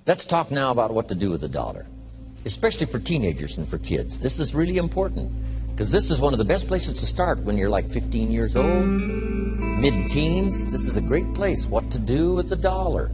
Let's talk now about what to do with the dollar, especially for teenagers and for kids. This is really important because this is one of the best places to start when you're like 15 years old, mid-teens. This is a great place. What to do with the dollar.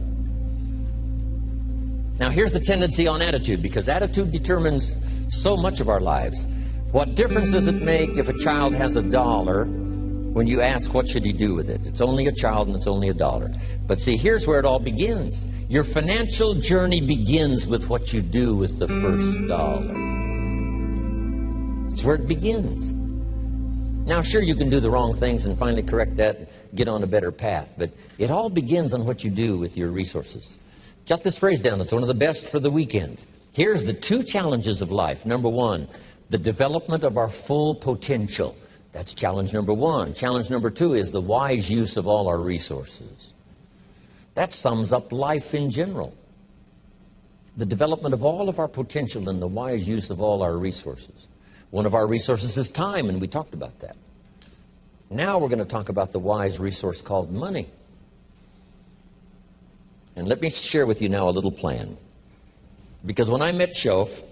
Now, here's the tendency on attitude, because attitude determines so much of our lives. What difference does it make if a child has $1 when you ask what should he do with it? It's only a child and it's only $1. But see, here's where it all begins. Your financial journey begins with what you do with the first $1. It's where it begins. Now, sure, you can do the wrong things and finally correct that, get on a better path, but it all begins on what you do with your resources. Jot this phrase down. It's one of the best for the weekend. Here's the 2 challenges of life. Number 1, the development of our full potential. That's challenge number 1. Challenge number 2 is the wise use of all our resources. That sums up life in general. The development of all of our potential and the wise use of all our resources. One of our resources is time, and we talked about that. Now we're going to talk about the wise resource called money. And let me share with you now a little plan. Because when I met Shof,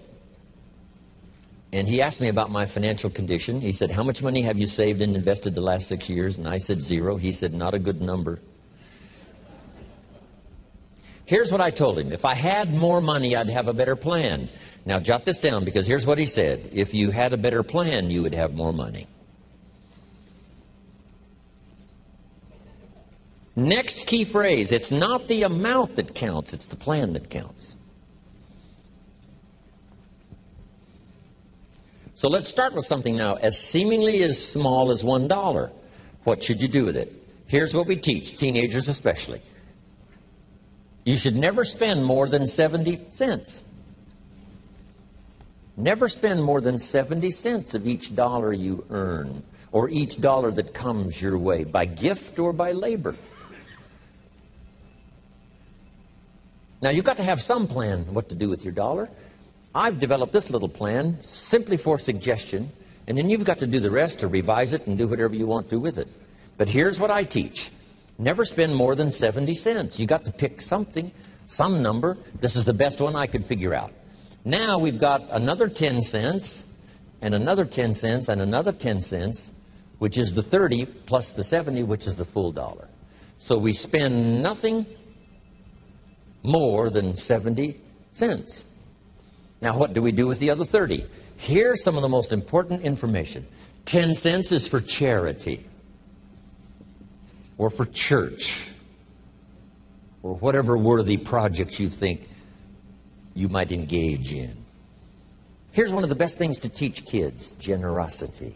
and he asked me about my financial condition, he said, how much money have you saved and invested the last 6 years? And I said 0. He said, not a good number. Here's what I told him. If I had more money, I'd have a better plan. Now, jot this down, because here's what he said. If you had a better plan, you would have more money. Next key phrase, it's not the amount that counts, it's the plan that counts. So let's start with something now as seemingly as small as $1. What should you do with it? Here's what we teach, teenagers especially. You should never spend more than 70 cents. Never spend more than 70 cents of each dollar you earn, or each dollar that comes your way, by gift or by labor. Now, you've got to have some plan what to do with your dollar. I've developed this little plan simply for suggestion, and then you've got to do the rest to revise it and do whatever you want to with it. But here's what I teach. Never spend more than 70 cents. You've got to pick something, some number. This is the best one I could figure out. Now we've got another 10 cents, and another 10 cents, and another 10 cents, which is the 30 plus the 70, which is the full dollar. So we spend nothing more than 70 cents. Now, what do we do with the other 30? Here's some of the most important information. 10 cents is for charity, or for church, or whatever worthy projects you think you might engage in. Here's one of the best things to teach kids, generosity.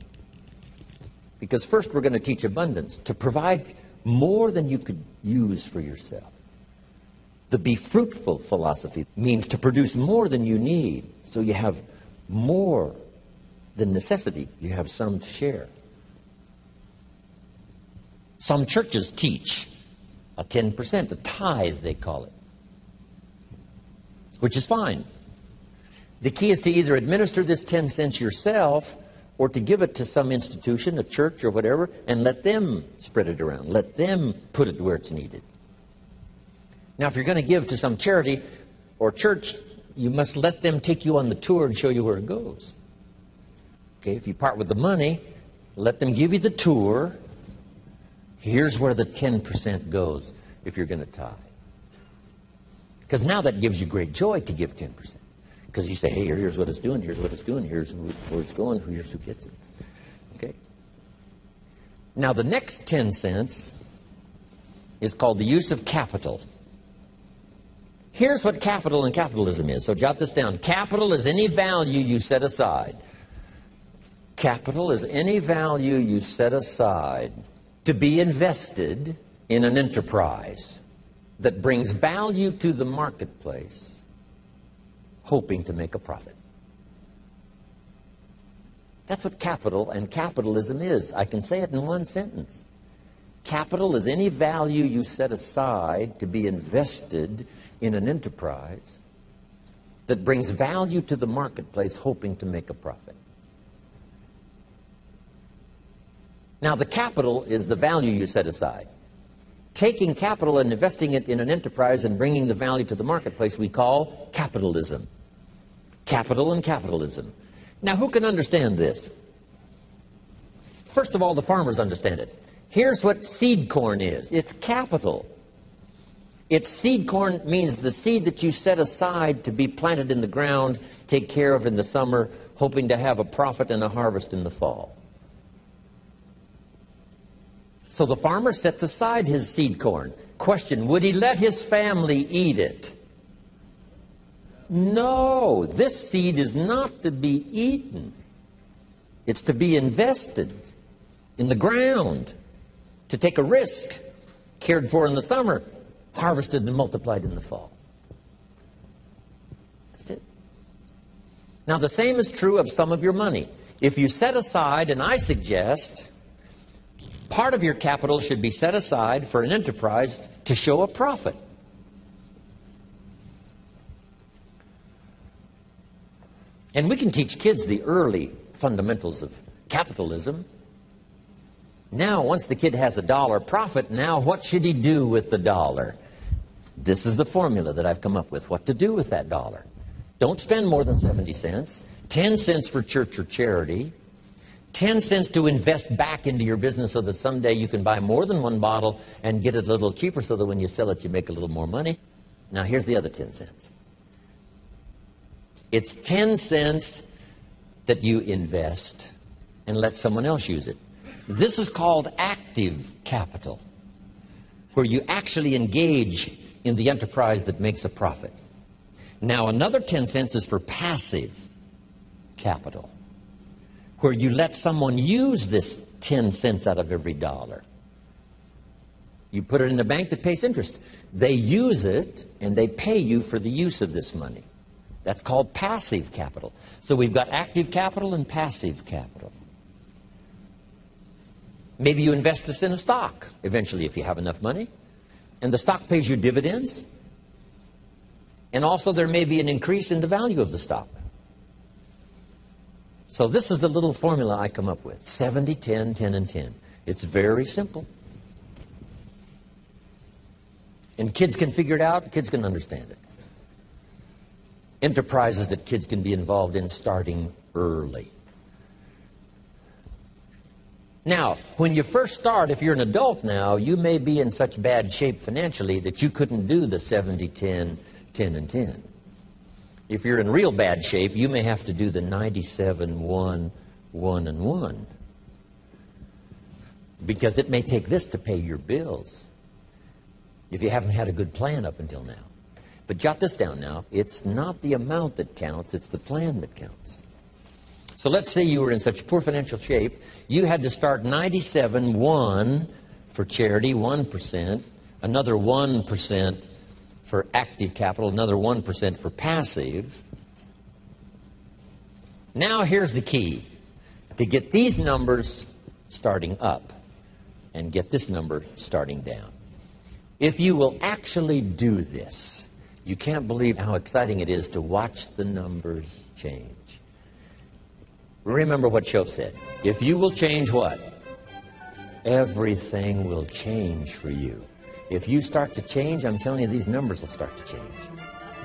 Because first we're going to teach abundance, to provide more than you could use for yourself. The be fruitful philosophy means to produce more than you need, so you have more than necessity. You have some to share. Some churches teach a 10%, a tithe they call it, which is fine. The key is to either administer this 10 cents yourself or to give it to some institution, a church or whatever, and let them spread it around. Let them put it where it's needed. Now, if you're going to give to some charity or church, you must let them take you on the tour and show you where it goes. Okay, if you part with the money, let them give you the tour. Here's where the 10% goes if you're going to tithe. Because now that gives you great joy to give 10%. Because you say, hey, here's what it's doing, here's what it's doing, here's where it's going, here's who gets it. Okay. Now, the next 10 cents is called the use of capital. Here's what capital and capitalism is. So jot this down. Capital is any value you set aside. Capital is any value you set aside to be invested in an enterprise that brings value to the marketplace, hoping to make a profit. That's what capital and capitalism is. I can say it in one sentence. Capital is any value you set aside to be invested in an enterprise that brings value to the marketplace, hoping to make a profit. Now, the capital is the value you set aside. Taking capital and investing it in an enterprise and bringing the value to the marketplace we call capitalism. Capital and capitalism. Now, who can understand this? First of all, the farmers understand it. Here's what seed corn is. It's capital. It's seed corn means the seed that you set aside to be planted in the ground, take care of in the summer, hoping to have a profit and a harvest in the fall. So the farmer sets aside his seed corn. Question, would he let his family eat it? No, this seed is not to be eaten. It's to be invested in the ground, to take a risk, cared for in the summer, harvested and multiplied in the fall. That's it. Now, the same is true of some of your money. If you set aside, and I suggest, part of your capital should be set aside for an enterprise to show a profit. And we can teach kids the early fundamentals of capitalism. Now, once the kid has $1 profit, now what should he do with the dollar? This is the formula that I've come up with, what to do with that dollar. Don't spend more than 70 cents, 10 cents for church or charity, 10 cents to invest back into your business so that someday you can buy more than one bottle and get it a little cheaper so that when you sell it, you make a little more money. Now, here's the other 10 cents. It's 10 cents that you invest and let someone else use it. This is called active capital, where you actually engage in the enterprise that makes a profit. Now, another 10 cents is for passive capital, where you let someone use this 10 cents out of every dollar. You put it in a bank that pays interest. They use it, and they pay you for the use of this money. That's called passive capital. So we've got active capital and passive capital. Maybe you invest this in a stock, eventually, if you have enough money, and the stock pays you dividends, and also there may be an increase in the value of the stock. So this is the little formula I come up with, 70, 10, 10, and 10. It's very simple. And kids can figure it out, kids can understand it. Enterprises that kids can be involved in starting early. Now, when you first start, if you're an adult now, you may be in such bad shape financially that you couldn't do the 70, 10, 10, and 10. If you're in real bad shape, you may have to do the 97, 1, 1, and 1. Because it may take this to pay your bills if you haven't had a good plan up until now. But jot this down now. It's not the amount that counts, it's the plan that counts. So let's say you were in such poor financial shape, you had to start 97, 1 for charity, 1%, another 1% for active capital, another 1% for passive. Now here's the key. To get these numbers starting up and get this number starting down. If you will actually do this, you can't believe how exciting it is to watch the numbers change. Remember what Shoaff said. If you will change what? Everything will change for you. If you start to change, I'm telling you, these numbers will start to change.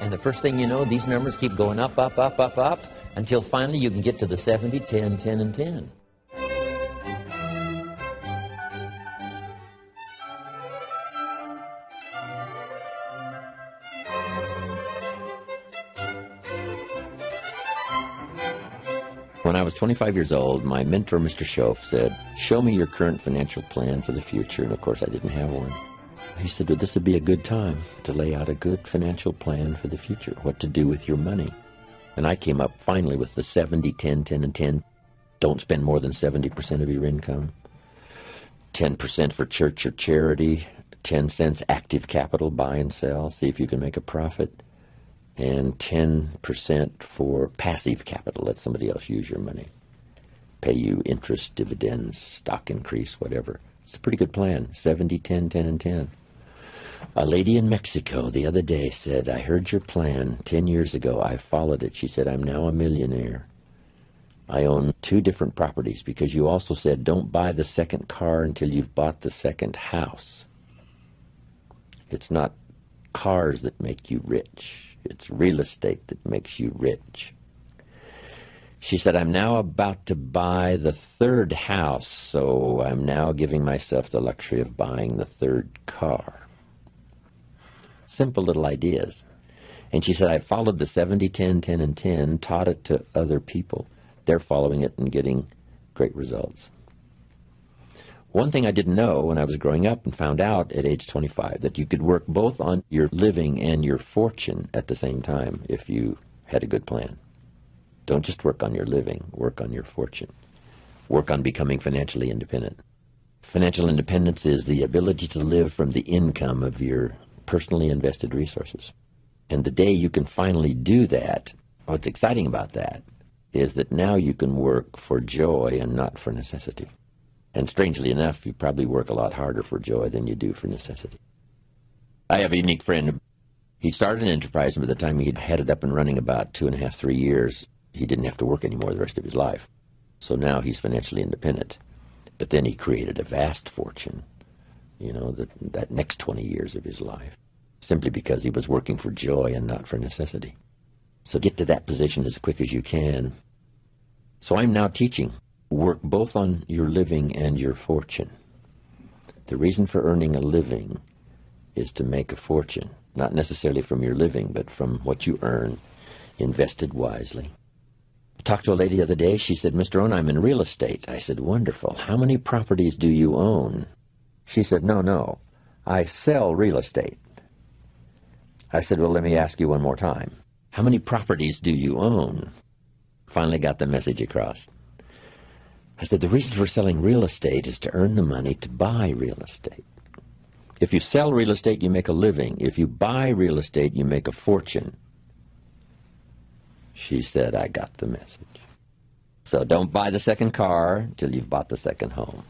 And the first thing you know, these numbers keep going up, up, up, up, up, until finally you can get to the 70, 10, 10, and 10. When I was 25 years old, my mentor, Mr. Shoaff, said, "Show me your current financial plan for the future." And of course, I didn't have one. He said, well, this would be a good time to lay out a good financial plan for the future, what to do with your money. And I came up finally with the 70, 10, 10, and 10. Don't spend more than 70% of your income. 10% for church or charity. 10 cents active capital, buy and sell, see if you can make a profit. And 10% for passive capital, let somebody else use your money. Pay you interest, dividends, stock increase, whatever. It's a pretty good plan, 70, 10, 10, and 10. A lady in Mexico the other day said, "I heard your plan 10 years ago. I followed it." She said, "I'm now a millionaire. I own 2 different properties because you also said don't buy the second car until you've bought the second house." It's not cars that make you rich. It's real estate that makes you rich. She said, I'm now about to buy the third house, so I'm now giving myself the luxury of buying the third car. Simple little ideas. And she said, I followed the 70, 10, 10, and 10, taught it to other people. They're following it and getting great results. One thing I didn't know when I was growing up and found out at age 25, that you could work both on your living and your fortune at the same time if you had a good plan. Don't just work on your living, work on your fortune. Work on becoming financially independent. Financial independence is the ability to live from the income of your personally invested resources. And the day you can finally do that, what's exciting about that is that now you can work for joy and not for necessity. And strangely enough, you probably work a lot harder for joy than you do for necessity. I have a unique friend. He started an enterprise, and by the time he'd had it up and running about 2.5, 3 years, he didn't have to work anymore the rest of his life. So now he's financially independent. But then he created a vast fortune, that next 20 years of his life, simply because he was working for joy and not for necessity. So get to that position as quick as you can. So I'm now teaching. Work both on your living and your fortune. The reason for earning a living is to make a fortune, not necessarily from your living, but from what you earn, invested wisely. I talked to a lady the other day. She said, Mr. Rohn, I'm in real estate. I said, wonderful. How many properties do you own? She said, no, I sell real estate. I said, well, let me ask you one more time. How many properties do you own? Finally got the message across. I said, the reason for selling real estate is to earn the money to buy real estate. If you sell real estate, you make a living. If you buy real estate, you make a fortune. She said, I got the message. So don't buy the second car until you've bought the second home.